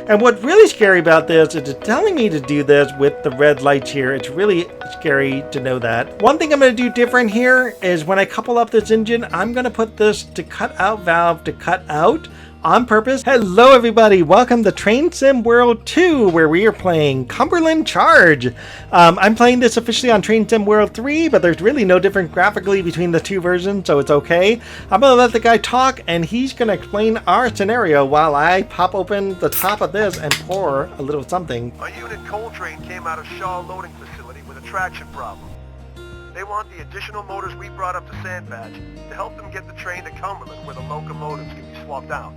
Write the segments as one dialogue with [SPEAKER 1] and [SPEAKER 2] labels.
[SPEAKER 1] And what's really scary about this is it's telling me to do this with the red lights here. It's really scary to know that. One thing I'm going to do different here is when I couple up this engine, I'm going to put this to cut out valve to cut out on purpose. Hello everybody, welcome to Train Sim World 2, where we are playing Cumberland Charge. I'm playing this officially on Train Sim World 3, but there's really no difference graphically between the two versions, so it's okay. I'm going to let the guy talk, and he's going to explain our scenario while I pop open the top of this and pour a little something.
[SPEAKER 2] A unit coal train came out of Shaw loading facility with a traction problem. They want the additional motors we brought up to Sandpatch to help them get the train to Cumberland, where the locomotives can be swapped out.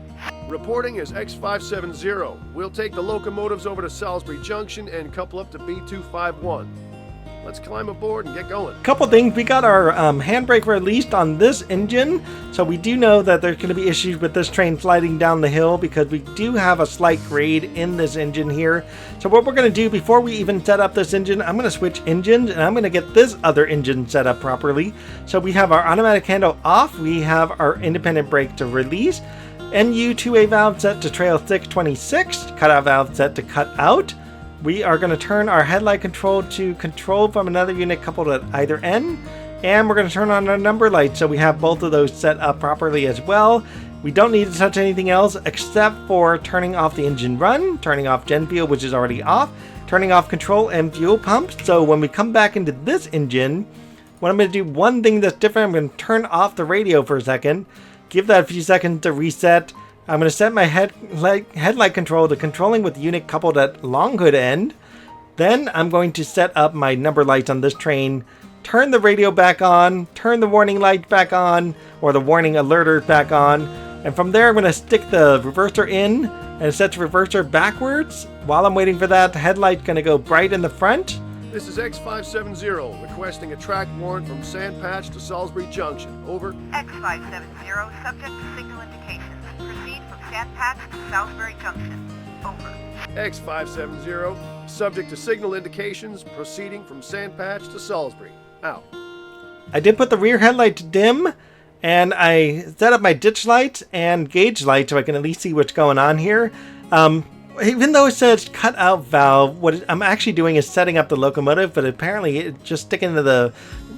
[SPEAKER 3] Reporting is X570. We'll take the locomotives over to Salisbury Junction and couple up to B251. Let's climb aboard and get going.
[SPEAKER 1] Couple things, we got our handbrake released on this engine, so we do know that there's going to be issues with this train sliding down the hill because we do have a slight grade in this engine here. So what we're going to do before we even set up this engine, I'm going to switch engines and I'm going to get this other engine set up properly. So we have our automatic handle off, we have our independent brake to release, NU2A valve set to trail 626, cutout valve set to cut out. We are going to turn our headlight control to control from another unit coupled at either end. And we're going to turn on our number lights so we have both of those set up properly as well. We don't need to touch anything else except for turning off the engine run, turning off gen fuel, which is already off, turning off control and fuel pumps. So when we come back into this engine, what I'm going to do, one thing that's different, I'm going to turn off the radio for a second, give that a few seconds to reset. I'm going to set my headlight control to controlling with the unit coupled at long hood end. Then I'm going to set up my number lights on this train, turn the radio back on, turn the warning light back on, or the warning alerter back on. And from there I'm going to stick the reverser in and set the reverser backwards. While I'm waiting for that, the headlight's going to go bright in the front.
[SPEAKER 3] This is X570, requesting a track warrant from Sandpatch to Salisbury Junction. Over.
[SPEAKER 4] X570, subject to signal indications. Proceed from Sandpatch to Salisbury Junction. Over.
[SPEAKER 3] X570, subject to signal indications, proceeding from Sandpatch to Salisbury. Out.
[SPEAKER 1] I did put the rear headlight to dim, and I set up my ditch lights and gauge light so I can at least see what's going on here. Even though it says cut out valve, what I'm actually doing is setting up the locomotive, but apparently it's just sticking to the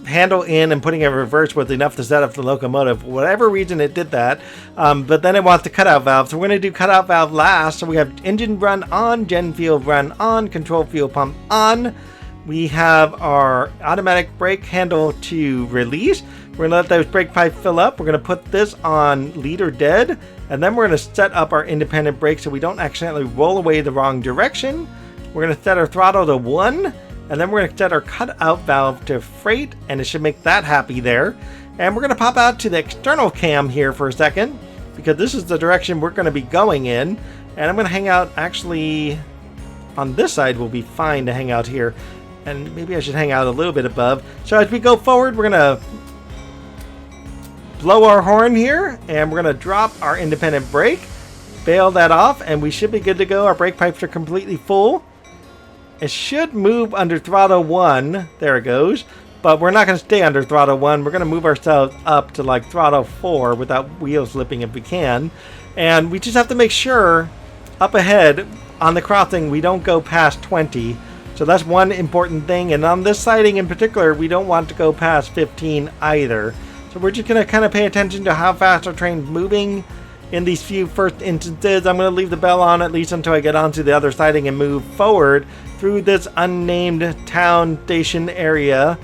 [SPEAKER 1] handle in and putting it in reverse was enough to set up the locomotive. For whatever reason it did that, but then it wants the cutout valve, so we're going to do cutout valve last. So we have engine run on, gen fuel run on, control fuel pump on. We have our automatic brake handle to release. We're going to let those brake pipes fill up. We're going to put this on leader dead, and then we're going to set up our independent brake so we don't accidentally roll away the wrong direction. We're going to set our throttle to 1, and then we're going to set our cutout valve to freight, and it should make that happy there. And we're going to pop out to the external cam here for a second, because this is the direction we're going to be going in. And I'm going to hang out, actually, on this side will be fine to hang out here. And maybe I should hang out a little bit above. So as we go forward, we're going to blow our horn here, and we're going to drop our independent brake, bail that off, and we should be good to go. Our brake pipes are completely full. It should move under throttle 1. There it goes. But we're not going to stay under throttle 1. We're going to move ourselves up to like throttle 4 without wheel slipping if we can. And we just have to make sure up ahead on the crossing we don't go past 20. So that's one important thing. And on this siding in particular, we don't want to go past 15 either. So we're just going to kind of pay attention to how fast our train's moving in these few first instances. I'm going to leave the bell on at least until I get onto the other siding and move forward through this unnamed town station area,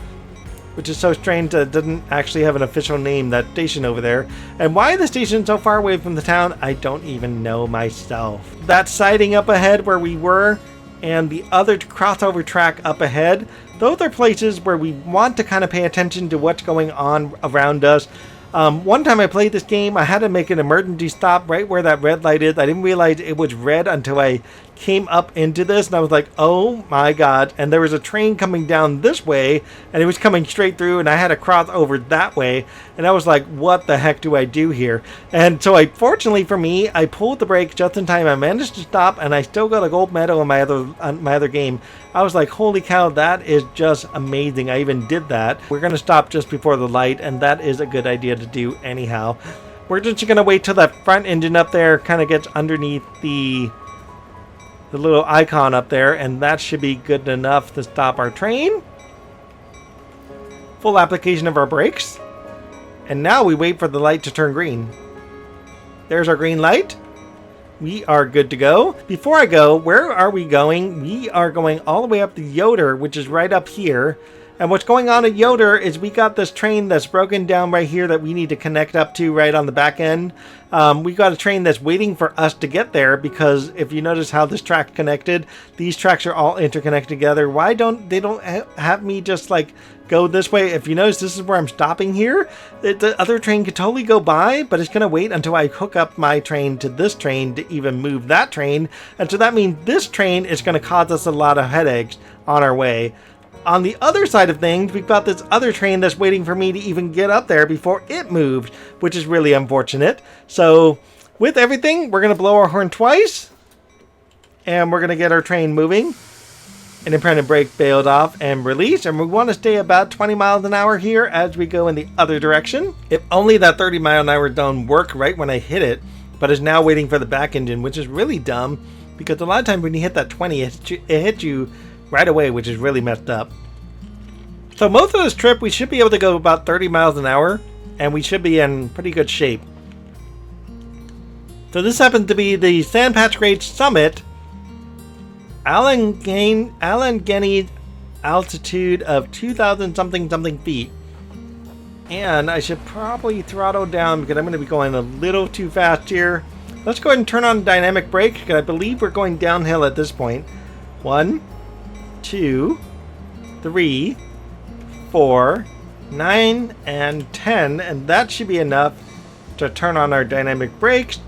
[SPEAKER 1] which is so strange that it doesn't actually have an official name, that station over there. And why the station so far away from the town, I don't even know myself. That siding up ahead where we were, and the other crossover track up ahead, those are places where we want to kind of pay attention to what's going on around us. One time I played this game, I had to make an emergency stop right where that red light is. I didn't realize it was red until I came up into this, and I was like, oh my god. And there was a train coming down this way, and it was coming straight through, and I had to cross over that way, and I was like, what the heck do I do here? And so fortunately for me, I pulled the brake just in time. I managed to stop, and I still got a gold medal in my other game. I was like, holy cow, that is just amazing. I even did that. We're going to stop just before the light, and that is a good idea to do anyhow. We're just going to wait till that front engine up there kind of gets underneath the the little icon up there, and that should be good enough to stop our train. Full application of our brakes. And now we wait for the light to turn green. There's our green light. We are good to go. Before I go, where are we going? We are going all the way up to Yoder, which is right up here. And what's going on at Yoder is we got this train that's broken down right here that we need to connect up to right on the back end. We got a train that's waiting for us to get there, because if you notice how this track connected, these tracks are all interconnected together. Why don't they have me just like go this way? If you notice, this is where I'm stopping here. The other train could totally go by, but it's going to wait until I hook up my train to this train to even move that train. And so that means this train is going to cause us a lot of headaches on our way. On the other side of things, we've got this other train that's waiting for me to even get up there before it moved, which is really unfortunate. So with everything, we're going to blow our horn twice, and we're going to get our train moving. Independent brake bailed off and released, and we want to stay about 20 miles an hour here as we go in the other direction. If only that 30 mile an hour zone worked right when I hit it, but is now waiting for the back engine, which is really dumb, because a lot of times when you hit that 20, it hits you right away, which is really messed up. So most of this trip, we should be able to go about 30 miles an hour, and we should be in pretty good shape. So this happens to be the Sandpatch Grade Summit. Allegheny altitude of 2,000 something feet. And I should probably throttle down because I'm going to be going a little too fast here. Let's go ahead and turn on dynamic brake, because I believe we're going downhill at this point. 1, 2, 3, 4, 9, and 10, and that should be enough to turn on our dynamic brakes.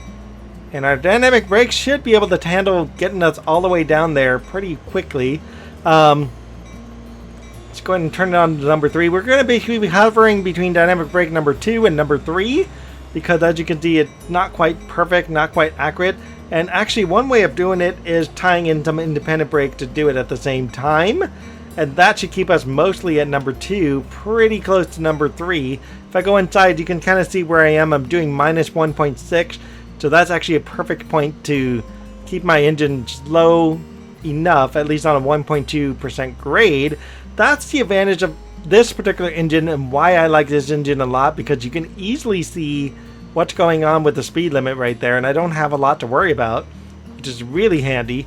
[SPEAKER 1] And our dynamic brakes should be able to handle getting us all the way down there pretty quickly. Let's go ahead and turn it on to number 3. We're going to be hovering between dynamic brake number 2 and number 3, because as you can see, it's not quite perfect, not quite accurate. And actually, one way of doing it is tying in some independent brake to do it at the same time. And that should keep us mostly at number 2, pretty close to number 3. If I go inside, you can kind of see where I am. I'm doing minus 1.6. So that's actually a perfect point to keep my engine slow enough, at least on a 1.2% grade. That's the advantage of this particular engine and why I like this engine a lot, because you can easily see what's going on with the speed limit right there, and I don't have a lot to worry about, which is really handy.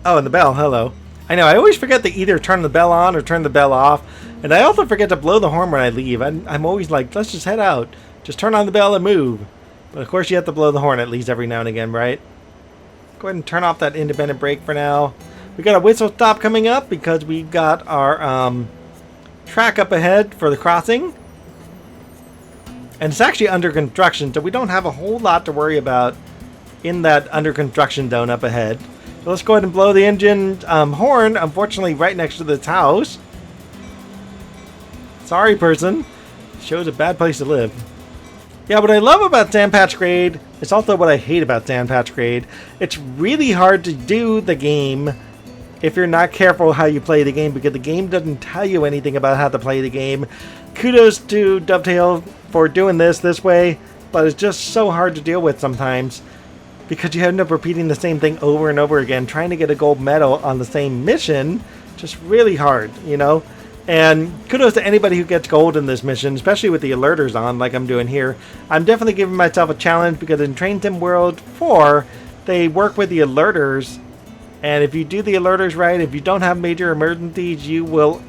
[SPEAKER 1] Oh, and the bell, hello. I know, I always forget to either turn the bell on or turn the bell off, and I also forget to blow the horn when I leave. I'm always like, let's just head out. Just turn on the bell and move. But of course you have to blow the horn at least every now and again, right? Go ahead and turn off that independent brake for now. We got a whistle stop coming up because we've got our track up ahead for the crossing. And it's actually under construction, so we don't have a whole lot to worry about in that under construction zone up ahead. So let's go ahead and blow the engine horn, unfortunately right next to this house. Sorry, person. Shows a bad place to live. Yeah, what I love about Sandpatch Grade, it's also what I hate about Sandpatch Grade. It's really hard to do the game if you're not careful how you play the game, because the game doesn't tell you anything about how to play the game. Kudos to Dovetail for doing this way, but it's just so hard to deal with sometimes, because you end up repeating the same thing over and over again. Trying to get a gold medal on the same mission, just really hard, you know? And kudos to anybody who gets gold in this mission, especially with the alerters on, like I'm doing here. I'm definitely giving myself a challenge, because in Train Sim World 4, they work with the alerters. And if you do the alerters right, if you don't have major emergencies, you will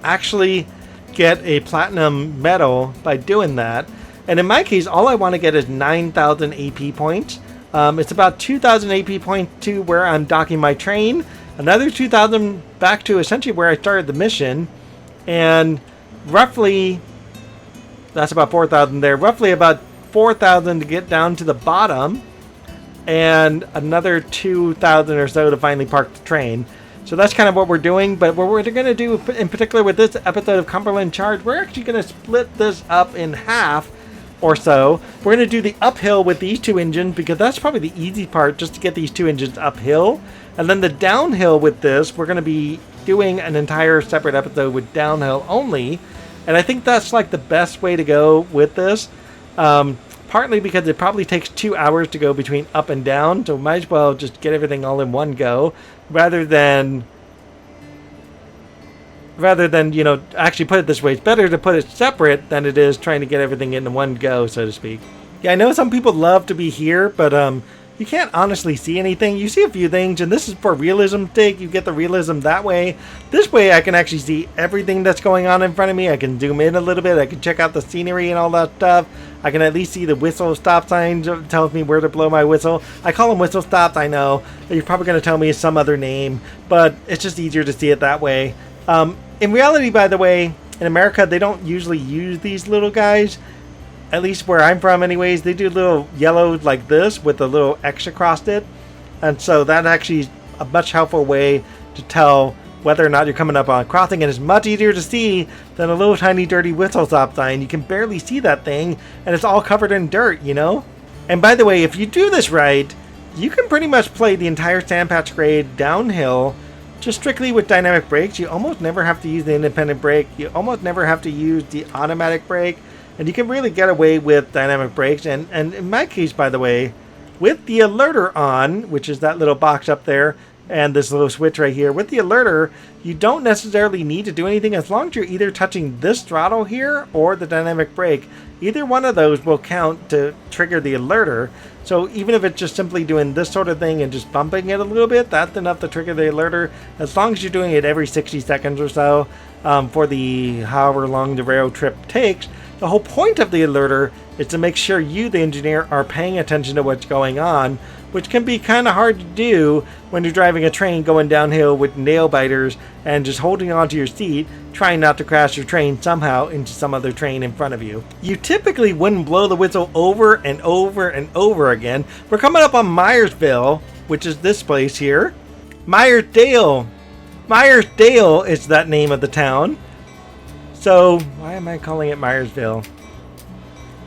[SPEAKER 1] actually get a platinum medal by doing that. And in my case, all I want to get is 9,000 AP points. It's about 2,000 AP points to where I'm docking my train. Another 2,000 back to essentially where I started the mission. And roughly, that's about 4,000 there. Roughly about 4,000 to get down to the bottom. And another 2,000 or so to finally park the train. So that's kind of what we're doing. But what we're going to do in particular with this episode of Cumberland Charge, we're actually going to split this up in half or so. We're going to do the uphill with these two engines, because that's probably the easy part, just to get these two engines uphill. And then the downhill with this, we're going to be doing an entire separate episode with downhill only. And I think that's like the best way to go with this. Part partly because it probably takes 2 hours to go between up and down, so might as well just get everything all in one go, rather than, you know, actually put it this way. It's better to put it separate than it is trying to get everything in one go, so to speak. Yeah, I know some people love to be here, but you can't honestly see anything. You see a few things, and this is for realism's sake. You get the realism that way. This way I can actually see everything that's going on in front of me. I can zoom in a little bit. I can check out the scenery and all that stuff. I can at least see the whistle stop signs. It tells me where to blow my whistle. I call them whistle stops, I know. You're probably going to tell me some other name, but it's just easier to see it that way. In reality, by the way, in America, they don't usually use these little guys. At least where I'm from anyways, they do little yellows like this with a little X across it. And so that actually is a much helpful way to tell whether or not you're coming up on a crossing. And it's much easier to see than a little tiny dirty whistle stop sign. You can barely see that thing, and it's all covered in dirt, you know? And by the way, if you do this right, you can pretty much play the entire sandpatch grade downhill just strictly with dynamic brakes. You almost never have to use the independent brake. You almost never have to use the automatic brake. And you can really get away with dynamic brakes. And in my case, by the way, with the alerter on, which is that little box up there, and this little switch right here, with the alerter, you don't necessarily need to do anything as long as you're either touching this throttle here or the dynamic brake. Either one of those will count to trigger the alerter. So even if it's just simply doing this sort of thing and just bumping it a little bit, that's enough to trigger the alerter, as long as you're doing it every 60 seconds or so for the however long the rail trip takes. The whole point of the alerter is to make sure you, the engineer, are paying attention to what's going on, which can be kind of hard to do when you're driving a train going downhill with nail biters and just holding onto your seat, trying not to crash your train somehow into some other train in front of you. You typically wouldn't blow the whistle over and over and over again. We're coming up on Myersville, which is this place here. Myersdale. Myersdale is that name of the town. So, why am I calling it Myersville?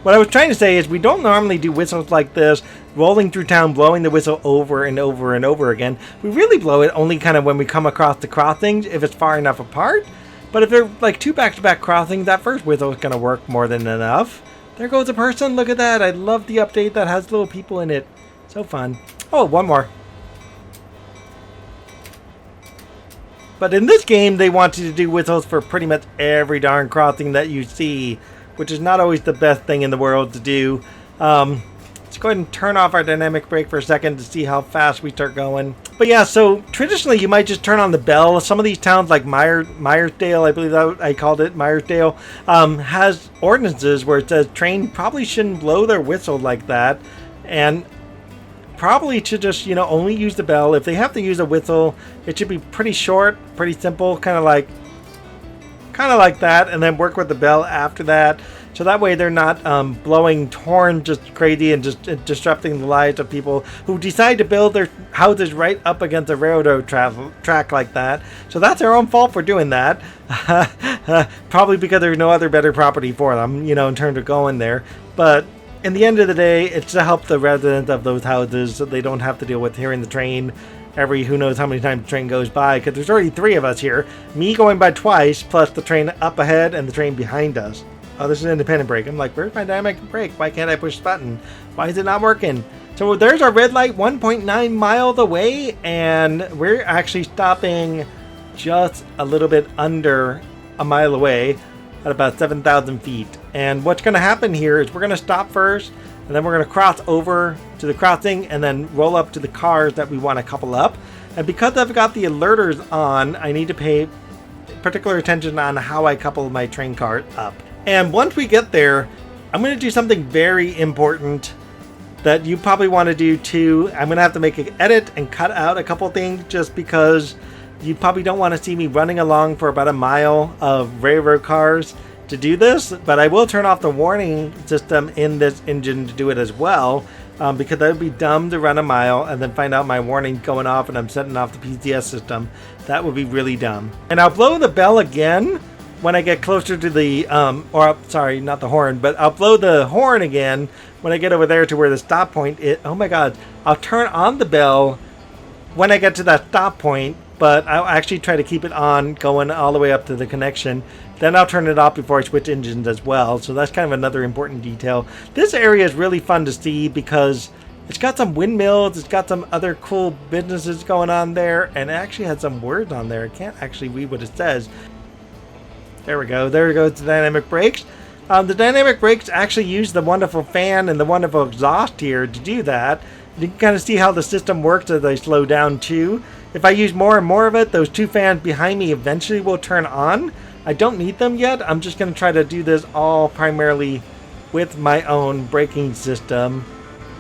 [SPEAKER 1] What I was trying to say is we don't normally do whistles like this, rolling through town, blowing the whistle over and over and over again. We really blow it only kind of when we come across the crossings, if it's far enough apart. But if they're like two back-to-back crossings, that first whistle is going to work more than enough. There goes a person. Look at that. I love the update that has little people in it. So fun. Oh, one more. But in this game, they want you to do whistles for pretty much every darn crossing that you see, which is not always the best thing in the world to do. Let's go ahead and turn off our dynamic brake for a second to see how fast we start going. But yeah, so traditionally you might just turn on the bell. Some of these towns like Myersdale, I believe that I called it, Myersdale, has ordinances where it says train probably shouldn't blow their whistle like that. And probably to just, you know, only use the bell. If they have to use a whistle, it should be pretty short, pretty simple, kind of like that, and then work with the bell after that. So that way they're not blowing horn just crazy and just disrupting the lives of people who decide to build their houses right up against a railroad track like that. So that's their own fault for doing that. Probably because there's no other better property for them, you know, in terms of going there. But in the end of the day, it's to help the residents of those houses so they don't have to deal with hearing the train every who knows how many times the train goes by, because there's already 3 of us here. Me going by twice, plus the train up ahead and the train behind us. Oh, this is an independent brake. I'm like, where's my dynamic brake? Why can't I push the button? Why is it not working? So there's our red light 1.9 miles away, and we're actually stopping just a little bit under a mile away at about 7,000 feet. And what's going to happen here is we're going to stop first, and then we're going to cross over to the crossing and then roll up to the cars that we want to couple up. And because I've got the alerters on, I need to pay particular attention on how I couple my train car up. And once we get there, I'm going to do something very important that you probably want to do too. I'm going to have to make an edit and cut out a couple things just because you probably don't want to see me running along for about a mile of railroad cars to do this, but I will turn off the warning system in this engine to do it as well, because that would be dumb to run a mile and then find out my warning going off and I'm setting off the PCS system. That would be really dumb. And I'll blow the bell again when I get closer to the, sorry, not the horn, but I'll blow the horn again when I get over there to where the stop point is. Oh my God, I'll turn on the bell when I get to that stop point but I'll actually try to keep it on going all the way up to the connection. Then I'll turn it off before I switch engines as well. So that's kind of another important detail. This area is really fun to see because it's got some windmills, it's got some other cool businesses going on there, and it actually has some words on there. I can't actually read what it says. There we go. There goes the dynamic brakes. The dynamic brakes actually use the wonderful fan and the wonderful exhaust here to do that. You can kind of see how the system works as I slow down too. If I use more and more of it, those two fans behind me eventually will turn on. I don't need them yet. I'm just going to try to do this all primarily with my own braking system.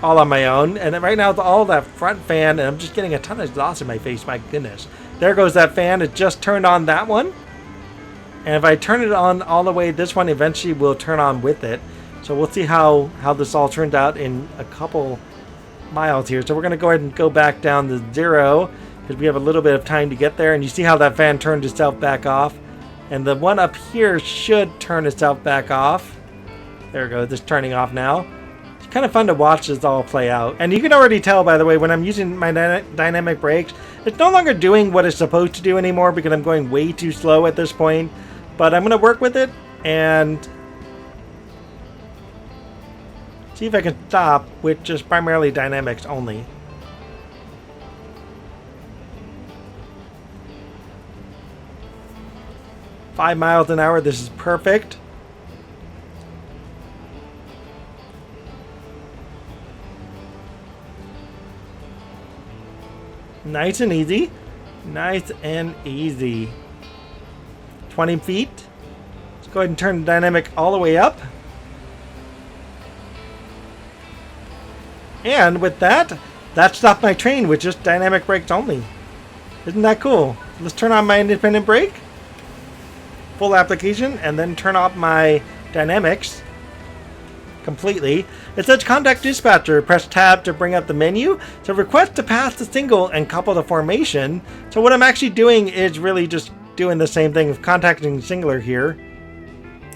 [SPEAKER 1] All on my own. And right now it's all that front fan, and I'm just getting a ton of exhaust in my face. My goodness. There goes that fan. It just turned on that one. And if I turn it on all the way, this one eventually will turn on with it. So we'll see how this all turns out in a couple miles here. So we're going to go ahead and go back down to 0 because we have a little bit of time to get there. And you see how that fan turned itself back off. And the one up here should turn itself back off. There we go. It's turning off now. It's kind of fun to watch this all play out. And you can already tell, by the way, when I'm using my dynamic brakes, it's no longer doing what it's supposed to do anymore because I'm going way too slow at this point. But I'm going to work with it and see if I can stop with just primarily dynamics only. $5 miles an hour, this is perfect. Nice and easy. Nice and easy. 20 feet. Let's go ahead and turn the dynamic all the way up. And with that, that stopped my train with just dynamic brakes only. Isn't that cool? Let's turn on my independent brake. Full application, and then turn off my dynamics completely. It says contact dispatcher. Press tab to bring up the menu. So request to pass the single and couple the formation. So what I'm actually doing is really just doing the same thing with contacting singular here.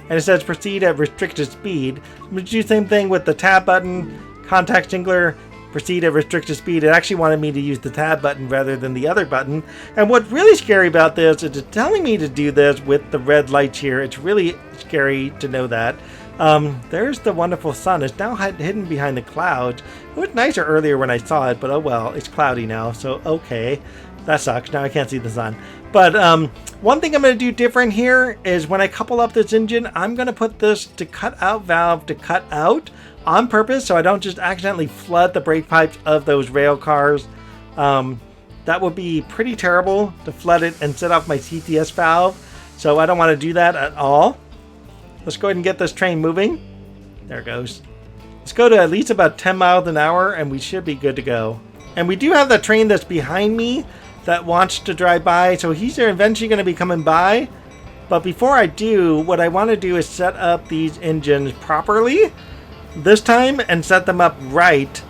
[SPEAKER 1] And it says proceed at restricted speed. I'm going to do the same thing with the tab button, contact singular, proceed at restricted speed. It actually wanted me to use the tab button rather than the other button. And what's really scary about this is it's telling me to do this with the red lights here. It's really scary to know that. There's the wonderful sun. It's now hidden behind the clouds. It was nicer earlier when I saw it, but oh well, it's cloudy now, so okay. That sucks. Now I can't see the sun. But one thing I'm going to do different here is when I couple up this engine, I'm going to put this to cut out valve to cut out on purpose so I don't just accidentally flood the brake pipes of those rail cars. That would be pretty terrible to flood it and set off my CTS valve. So I don't want to do that at all. Let's go ahead and get this train moving. There it goes. Let's go to at least about 10 miles an hour and we should be good to go. And we do have that train that's behind me that wants to drive by, so he's eventually going to be coming by. But before I do, what I want to do is set up these engines properly this time and set them up right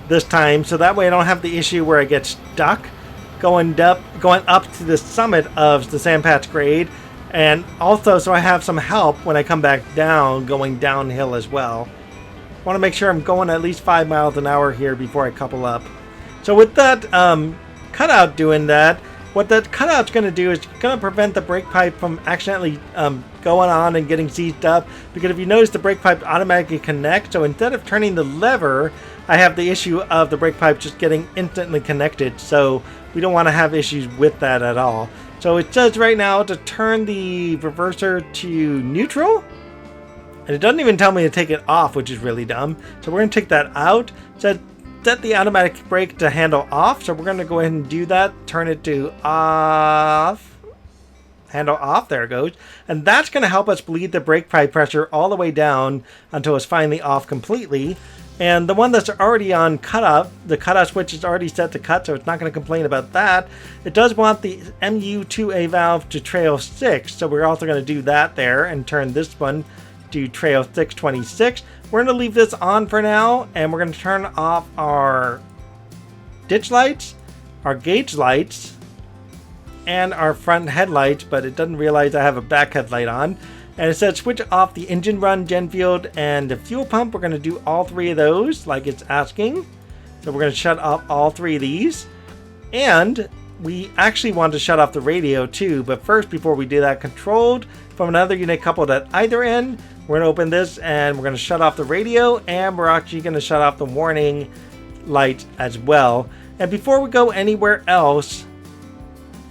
[SPEAKER 1] this time, so that way I don't have the issue where I get stuck going up to the summit of the sand patch grade, and also so I have some help when I come back down going downhill as well. I want to make sure I'm going at least 5 miles an hour here before I couple up. So with that cutout doing that, what that cutout's going to do is going to prevent the brake pipe from accidentally going on and getting seized up, because if you notice the brake pipe automatically connects, so instead of turning the lever I have the issue of the brake pipe just getting instantly connected, so we don't want to have issues with that at all. So it says right now to turn the reverser to neutral, and it doesn't even tell me to take it off, which is really dumb. So we're going to take that out. It says set the automatic brake to handle off, so we're going to go ahead and do that. Turn it to off. Handle off, there it goes. And that's going to help us bleed the brake pipe pressure all the way down until it's finally off completely. And the one that's already on cutoff, the cutoff switch is already set to cut, so it's not going to complain about that. It does want the MU2A valve to trail 6, so we're also going to do that there and turn this one to trail 626. We're going to leave this on for now, and we're going to turn off our ditch lights, our gauge lights, and our front headlights, but it doesn't realize I have a back headlight on. And it says switch off the engine run, gen field, and the fuel pump. We're going to do all three of those like it's asking. So we're going to shut off all three of these. And we actually want to shut off the radio too, but first, before we do that, controlled from another unit coupled at either end, we're going to open this and we're going to shut off the radio, and we're actually going to shut off the warning light as well. And before we go anywhere else,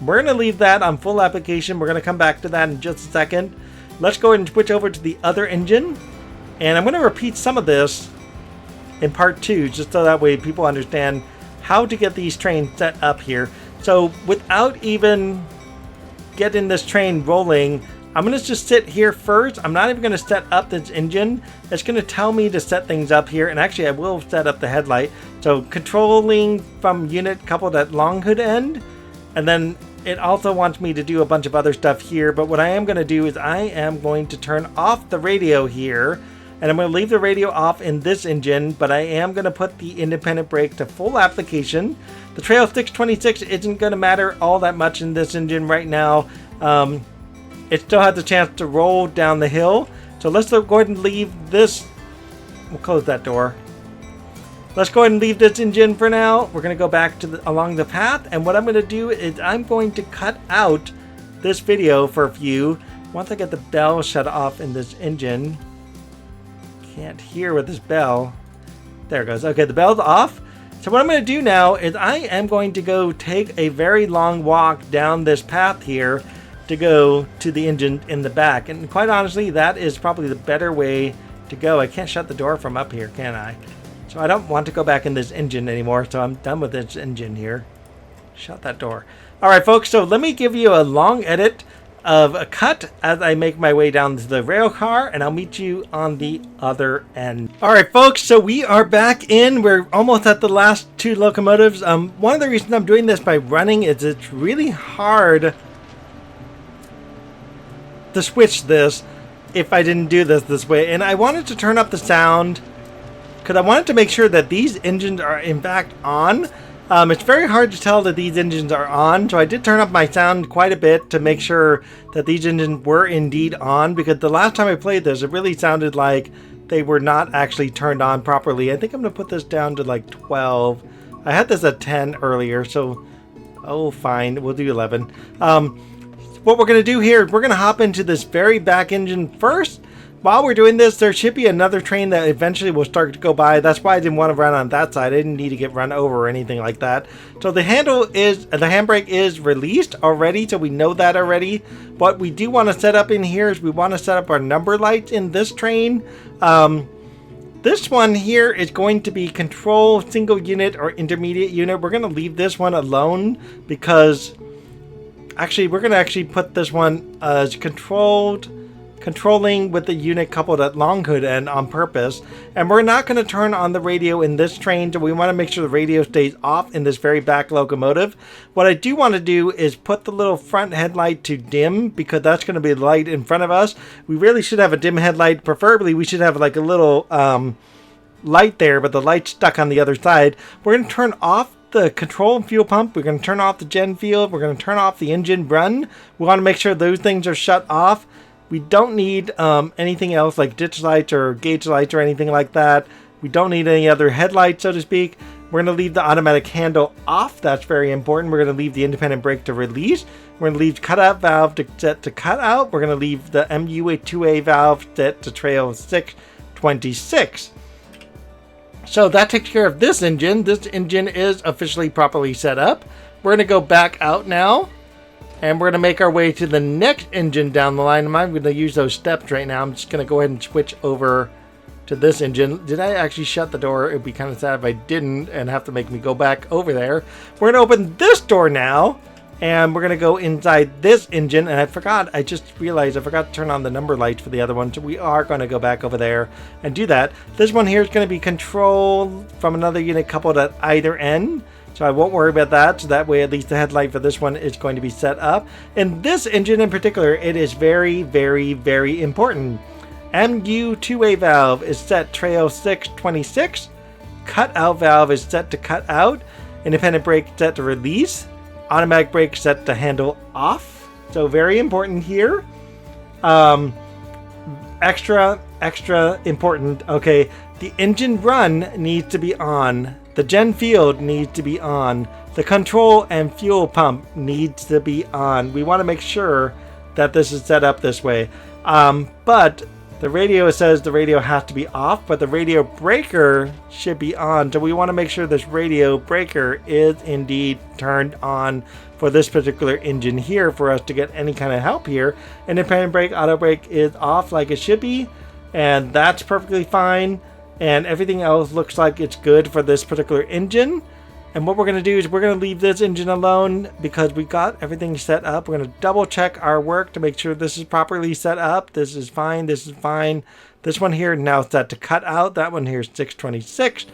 [SPEAKER 1] we're going to leave that on full application. We're going to come back to that in just a second. Let's go ahead and switch over to the other engine, and I'm going to repeat some of this in part 2, just so that way people understand how to get these trains set up here. So without even getting this train rolling, I'm going to just sit here first. I'm not even going to set up this engine. It's going to tell me to set things up here. And actually, I will set up the headlight. So controlling from unit coupled at long hood end. And then it also wants me to do a bunch of other stuff here. But what I am going to do is I am going to turn off the radio here. And I'm going to leave the radio off in this engine. But I am going to put the independent brake to full application. The Trail 626 isn't going to matter all that much in this engine right now. It still has a chance to roll down the hill. So let's go ahead and leave this. We'll close that door. Let's go ahead and leave this engine for now. We're going to go back to along the path. And what I'm going to do is I'm going to cut out this video for a few. Once I get the bell shut off in this engine. Can't hear with this bell. There it goes. Okay, the bell's off. So what I'm going to do now is I am going to go take a very long walk down this path here to go to the engine in the back. And quite honestly, that is probably the better way to go. I can't shut the door from up here, can I? So I don't want to go back in this engine anymore, so I'm done with this engine here. Shut that door. Alright folks, so let me give you a long edit of a cut as I make my way down to the rail car, and I'll meet you on the other end. Alright folks, so we are back in. We're almost at the last 2 locomotives. One of the reasons I'm doing this by running is it's really hard to switch this if I didn't do this way. And I wanted to turn up the sound because I wanted to make sure that these engines are in fact on. It's very hard to tell that these engines are on, so I did turn up my sound quite a bit to make sure that these engines were indeed on, because the last time I played this, it really sounded like they were not actually turned on properly. I think I'm going to put this down to like 12. I had this at 10 earlier, so oh fine, we'll do 11. What we're going to do here is we're going to hop into this very back engine first. While we're doing this, there should be another train that eventually will start to go by. That's why I didn't want to run on that side. I didn't need to get run over or anything like that. So the handbrake is released already, so we know that already. What we do want to set up in here is we want to set up our number lights in this train. This one here is going to be control single unit or intermediate unit. We're going to leave this one alone because actually we're going to actually put this one as controlling with the unit coupled at long hood end on purpose. And we're not going to turn on the radio in this train, so we want to make sure the radio stays off in this very back locomotive. What I do want to do is put the little front headlight to dim, because that's going to be the light in front of us. We really should have a dim headlight. Preferably we should have like a little light there, but the light's stuck on the other side. We're going to turn off the control and fuel pump. We're going to turn off the gen field. We're going to turn off the engine run. We want to make sure those things are shut off. We don't need anything else like ditch lights or gauge lights or anything like that. We don't need any other headlights, so to speak. We're going to leave the automatic handle off. That's very important. We're going to leave the independent brake to release. We're going to leave cutout valve set to cut out. We're going to leave the MU2A valve set to trail 626. So that takes care of this engine. This engine is officially properly set up. We're going to go back out now. And we're going to make our way to the next engine down the line. I'm going to use those steps right now. I'm just going to go ahead and switch over to this engine. Did I actually shut the door? It would be kind of sad if I didn't and have to make me go back over there. We're going to open this door now. And we're going to go inside this engine. And I just realized I forgot to turn on the number lights for the other one. So we are going to go back over there and do that. This one here is going to be controlled from another unit coupled at either end. So I won't worry about that. So that way, at least the headlight for this one is going to be set up. In this engine in particular, it is very, very, very important. MU2A valve is set trail 626. Cutout valve is set to cut out. Independent brake set to release. Automatic brake set to handle off. So very important here. Extra extra important. Okay, the engine run needs to be on. The gen field needs to be on. The control and fuel pump needs to be on. We want to make sure that this is set up this way. But the radio says the radio has to be off, but the radio breaker should be on. So we want to make sure this radio breaker is indeed turned on for this particular engine here for us to get any kind of help here. Independent brake, auto brake is off like it should be, and that's perfectly fine. And everything else looks like it's good for this particular engine. And what we're going to do is we're going to leave this engine alone because we got everything set up. We're going to double check our work to make sure this is properly set up. This is fine. This is fine. This one here now set to cut out. That one here is 626.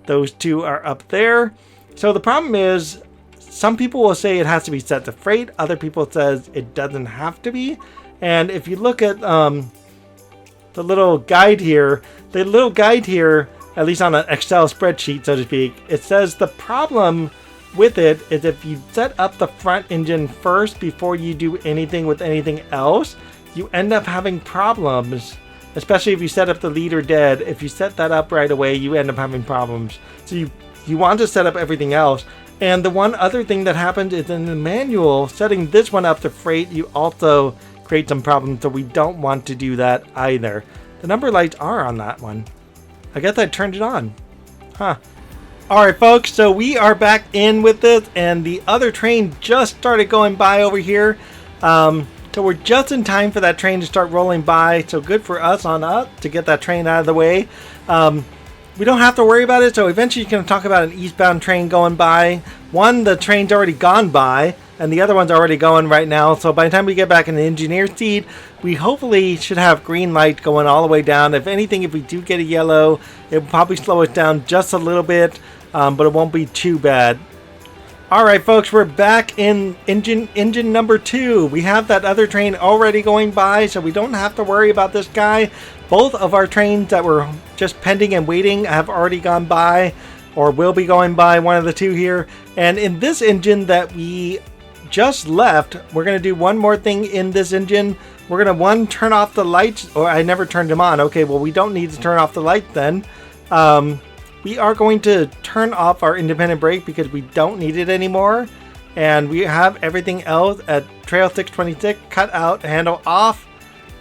[SPEAKER 1] Those two are up there. So the problem is some people will say it has to be set to freight. Other people says it doesn't have to be. And if you look at the little guide here, at least on an Excel spreadsheet, so to speak, it says the problem with it is if you set up the front engine first before you do anything with anything else, you end up having problems, especially if you set up the leader dead. If you set that up right away, you end up having problems. So you want to set up everything else. And the one other thing that happens is in the manual, setting this one up to freight, you also create some problems, so we don't want to do that either. The number lights are on that one. I guess I turned it on. Huh. Alright folks, so we are back in with this, and the other train just started going by over here. So we're just in time for that train to start rolling by, so good for us to get that train out of the way. We don't have to worry about it, so eventually you're going to talk about an eastbound train going by. One, the train's already gone by, and the other one's already going right now. So by the time we get back in the engineer seat, we hopefully should have green light going all the way down. If anything, if we do get a yellow, it will probably slow it down just a little bit, but it won't be too bad. Alright folks, we're back in engine number 2. We have that other train already going by, so we don't have to worry about this guy. Both of our trains that were just pending and waiting have already gone by, or will be going by, one of the two here. And in this engine that we just left, we're going to do one more thing in this engine. We're going to, turn off the lights. Or I never turned them on. Okay, well, we don't need to turn off the light then. We are going to turn off our independent brake because we don't need it anymore. And we have everything else at trail 626, cut out, handle off.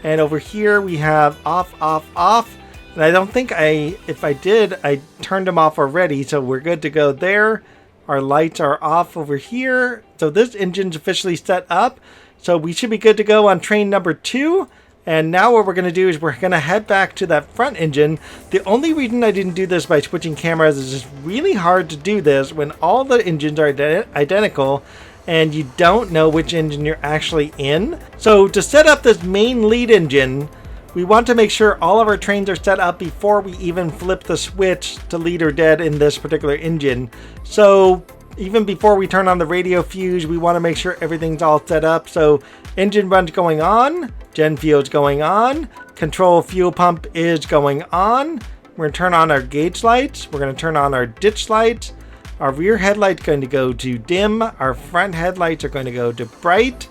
[SPEAKER 1] And over here we have off, off, off. And I don't think if I did, I turned them off already. So we're good to go there. Our lights are off over here. So this engine's officially set up. So we should be good to go on train number 2. And now what we're going to do is we're going to head back to that front engine. The only reason I didn't do this by switching cameras is it's really hard to do this when all the engines are identical and you don't know which engine you're actually in. So to set up this main lead engine, we want to make sure all of our trains are set up before we even flip the switch to lead or dead in this particular engine. So even before we turn on the radio fuse, we want to make sure everything's all set up. So engine run's going on, gen field's going on, control fuel pump is going on. We're going to turn on our gauge lights. We're going to turn on our ditch lights. Our rear headlight's going to go to dim. Our front headlights are going to go to bright.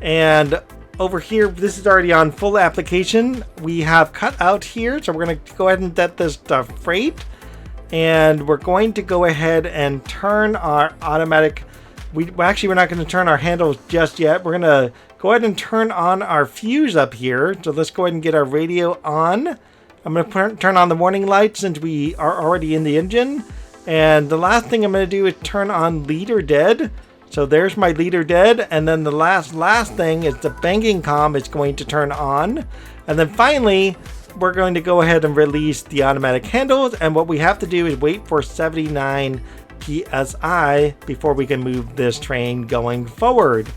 [SPEAKER 1] And over here, this is already on full application. We have cut out here, so we're going to go ahead and set this to freight. And we're going to go ahead and turn our automatic. We're not going to turn our handles just yet. We're going to go ahead and turn on our fuse up here. So let's go ahead and get our radio on. I'm going to turn on the warning light since we are already in the engine. And the last thing I'm going to do is turn on leader dead. So there's my leader dead. And then the last thing is the banking comm is going to turn on. And then finally, we're going to go ahead and release the automatic handles. And what we have to do is wait for 79 PSI before we can move this train going forward.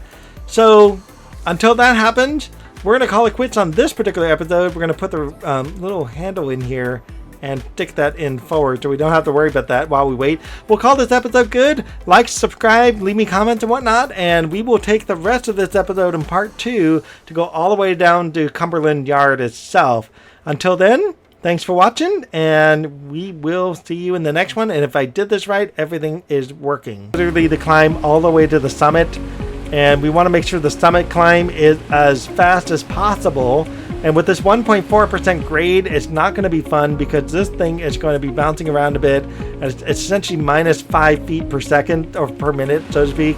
[SPEAKER 1] So until that happens, we're going to call it quits on this particular episode. We're going to put the little handle in here and stick that in forward so we don't have to worry about that while we wait. We'll call this episode good. Like, subscribe, leave me comments and whatnot, and we will take the rest of this episode in part 2 to go all the way down to Cumberland Yard itself. Until then, thanks for watching, and we will see you in the next one. And if I did this right, everything is working. Literally the climb all the way to the summit, and we want to make sure the summit climb is as fast as possible And with this 1.4% grade, it's not going to be fun because this thing is going to be bouncing around a bit. And it's essentially minus 5 feet per second or per minute, so to speak.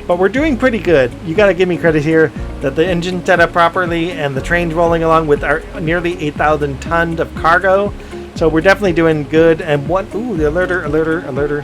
[SPEAKER 1] But we're doing pretty good. You got to give me credit here that the engine's set up properly and the train's rolling along with our nearly 8,000 tons of cargo. So we're definitely doing good. And what? Ooh, the alerter.